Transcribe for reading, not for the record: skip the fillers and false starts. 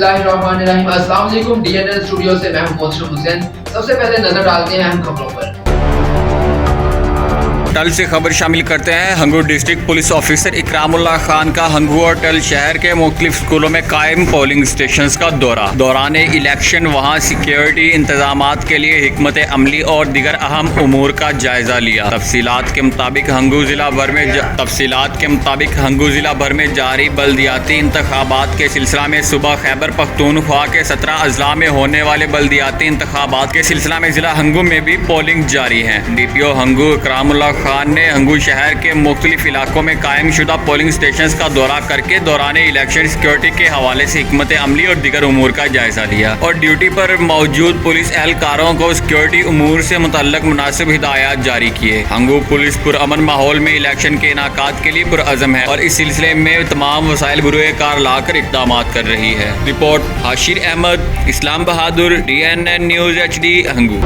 बिस्मिल्लाहिर्रहमानिर्रहीम। अस्सलाम वालेकुम। DNL स्टूडियो से मैं हूं मोहसिन हुसैन। सबसे पहले नजर डालते हैं अहम खबरों पर। टल से खबर शामिल करते हैं। Hangu district police officer Ikramullah Khan का हंगू और टल शहर के मुख्तलिफ स्कूलों में कायम पोलिंग स्टेशंस का दौरान इलेक्शन वहां सिक्योरिटी इंतजामात के लिए हिकमत अमली और दिगर अहम उमूर का जायजा लिया। तफसीलात के मुताबिक हंगू जिला भर में जारी बल्दियाती इंतखाबात के सिलसिला में सुबह खैबर पख्तूनख्वा के 17 अजला में होने वाले बल्दियाती इंतखाबात के सिलसिला में जिला हंगू में भी पोलिंग जारी है। DPO हंगू इकरामुल्लाह खान ने हंगू शहर के मुख्तलिफ इलाकों में कायम शुदा पोलिंग स्टेशन का दौरा करके दौरान इलेक्शन सिक्योरिटी के हवाले से हिकमत अमली और दिगर उमूर का जायजा लिया और ड्यूटी पर मौजूद पुलिस एहलकारों को सिक्योरिटी उमूर से मुतल्लक मुनासिब हिदायत जारी किए। हंगू पुलिस पुरअमन माहौल में इलेक्शन के इनाकात के लिए पुरअज़म है और इस सिलसिले में तमाम वसाइल बुरुए कार लाकर इक़दाम कर रही है। रिपोर्ट हाशिर अहमद, इस्लाम बहादुर, DNN न्यूज़ HD हंगू।